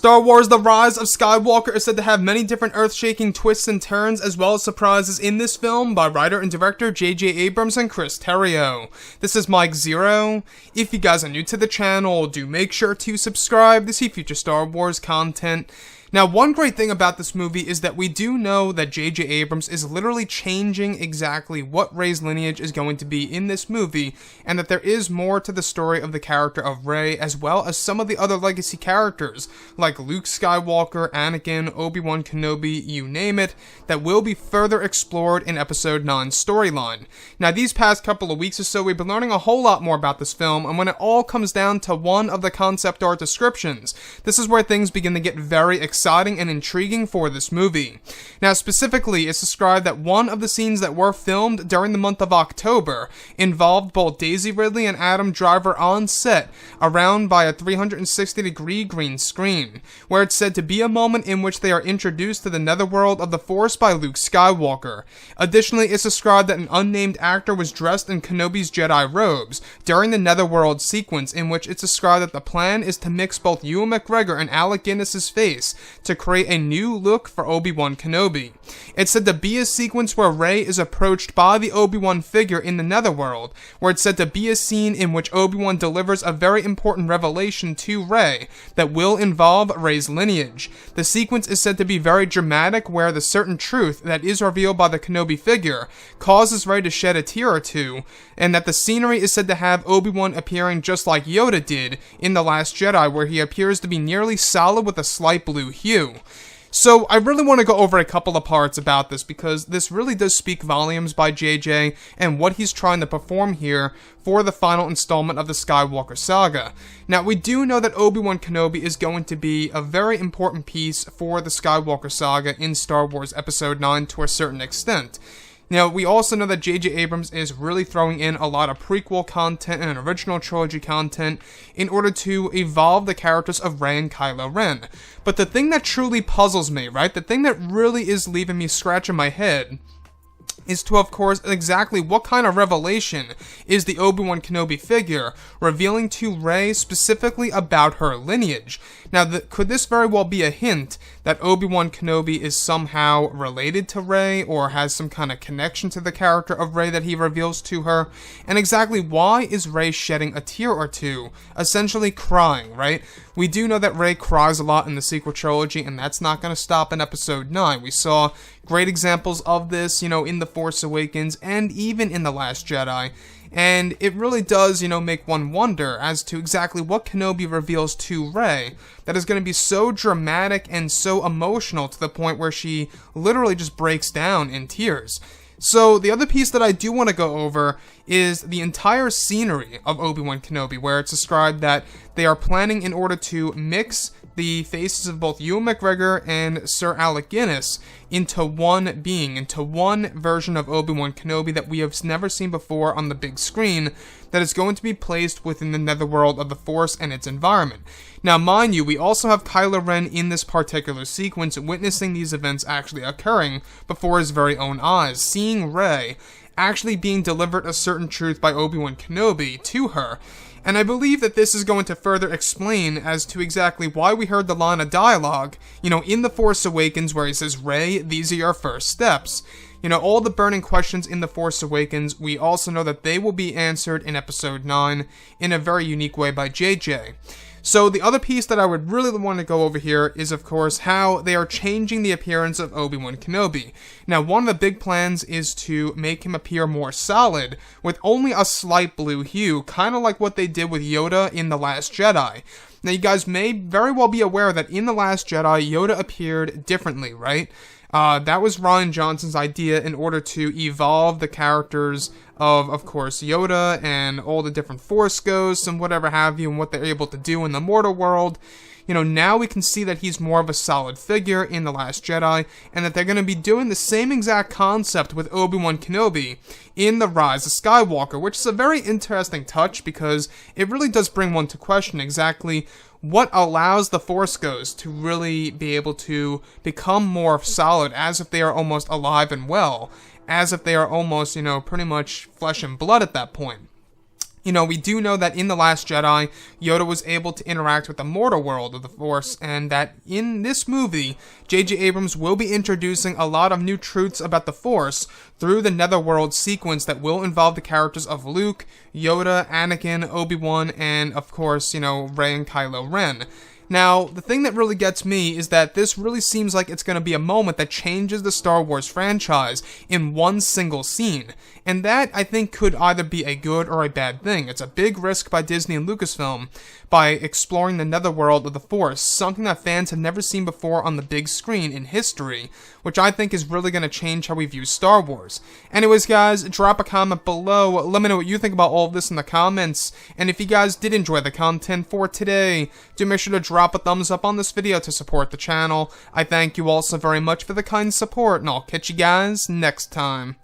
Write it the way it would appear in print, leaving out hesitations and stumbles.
Star Wars The Rise of Skywalker is said to have many different earth-shaking twists and turns, as well as surprises in this film by writer and director J.J. Abrams and Chris Terrio. This is Mike Zero. If you guys are new to the channel, do make sure to subscribe to see future Star Wars content. Now, one great thing about this movie is that we do know that J.J. Abrams is literally changing exactly what Rey's lineage is going to be in this movie, and that there is more to the story of the character of Rey, as well as some of the other legacy characters, like Luke Skywalker, Anakin, ObiWan Kenobi, you name it, that will be further explored in Episode 9's storyline. Now, these past couple of weeks or so, we've been learning a whole lot more about this film, and when it all comes down to one of the concept art descriptions, this is where things begin to get very exciting and intriguing for this movie. Now, specifically, it's described that one of the scenes that were filmed during the month of October involved both Daisy Ridley and Adam Driver on set, around by a 360-degree green screen, where it's said to be a moment in which they are introduced to the netherworld of the Force by Luke Skywalker. Additionally, it's described that an unnamed actor was dressed in Kenobi's Jedi robes during the netherworld sequence, in which it's described that the plan is to mix both Ewan McGregor and Alec Guinness's face to create a new look for Obi-Wan Kenobi. It's said to be a sequence where Rey is approached by the Obi-Wan figure in the netherworld, where it's said to be a scene in which Obi-Wan delivers a very important revelation to Rey that will involve Rey's lineage. The sequence is said to be very dramatic, where the certain truth that is revealed by the Kenobi figure causes Rey to shed a tear or two, and that the scenery is said to have Obi-Wan appearing just like Yoda did in The Last Jedi, where he appears to be nearly solid with a slight blue hue. So, I really want to go over a couple of parts about this, because this really does speak volumes by JJ and what he's trying to perform here for the final installment of the Skywalker saga. Now, we do know that Obi-Wan Kenobi is going to be a very important piece for the Skywalker saga in Star Wars Episode 9 to a certain extent. Now, we also know that J.J. Abrams is really throwing in a lot of prequel content and original trilogy content in order to evolve the characters of Rey and Kylo Ren. But the thing that truly puzzles me, right, the thing that really is leaving me scratching my head is to, of course, exactly what kind of revelation is the Obi-Wan Kenobi figure revealing to Rey specifically about her lineage. Now, could this very well be a hint that Obi-Wan Kenobi is somehow related to Rey, or has some kind of connection to the character of Rey that he reveals to her? And exactly why is Rey shedding a tear or two, essentially crying, right? We do know that Rey cries a lot in the sequel trilogy, and that's not going to stop in Episode 9. We saw great examples of this, in The Force Awakens and even in The Last Jedi. And it really does, make one wonder as to exactly what Kenobi reveals to Rey that is going to be so dramatic and so emotional to the point where she literally just breaks down in tears. So, the other piece that I do want to go over is the entire scenery of Obi-Wan Kenobi, where it's described that they are planning in order to mix the faces of both Ewan McGregor and Sir Alec Guinness into one being, into one version of Obi-Wan Kenobi that we have never seen before on the big screen, that is going to be placed within the netherworld of the Force and its environment. Now, mind you, we also have Kylo Ren in this particular sequence, witnessing these events actually occurring before his very own eyes, seeing Rey actually being delivered a certain truth by Obi-Wan Kenobi to her. And I believe that this is going to further explain as to exactly why we heard the line of dialogue, in The Force Awakens, where he says, "Rey, these are your first steps." All the burning questions in The Force Awakens, we also know that they will be answered in Episode 9 in a very unique way by JJ. So the other piece that I would really want to go over here is, of course, how they are changing the appearance of Obi-Wan Kenobi. Now, one of the big plans is to make him appear more solid, with only a slight blue hue, kind of like what they did with Yoda in The Last Jedi. Now, you guys may very well be aware that in The Last Jedi, Yoda appeared differently, right? That was Rian Johnson's idea in order to evolve the characters of course, Yoda and all the different Force ghosts and whatever have you, and what they're able to do in the mortal world. Now we can see that he's more of a solid figure in The Last Jedi, and that they're going to be doing the same exact concept with Obi-Wan Kenobi in The Rise of Skywalker, which is a very interesting touch, because it really does bring one to question exactly what allows the Force ghosts to really be able to become more solid, as if they are almost alive and well, as if they are almost, pretty much flesh and blood at that point. You know, we do know that in The Last Jedi, Yoda was able to interact with the mortal world of the Force, and that in this movie, J.J. Abrams will be introducing a lot of new truths about the Force through the Netherworld sequence that will involve the characters of Luke, Yoda, Anakin, Obi-Wan, and of course, you know, Rey and Kylo Ren. Now, the thing that really gets me is that this really seems like it's going to be a moment that changes the Star Wars franchise in one single scene. And that, I think, could either be a good or a bad thing. It's a big risk by Disney and Lucasfilm by exploring the netherworld of the Force, something that fans have never seen before on the big screen in history, which I think is really going to change how we view Star Wars. Anyways, guys, drop a comment below. Let me know what you think about all of this in the comments. And if you guys did enjoy the content for today, do make sure to drop a thumbs up on this video to support the channel. I thank you all so very much for the kind support, and I'll catch you guys next time.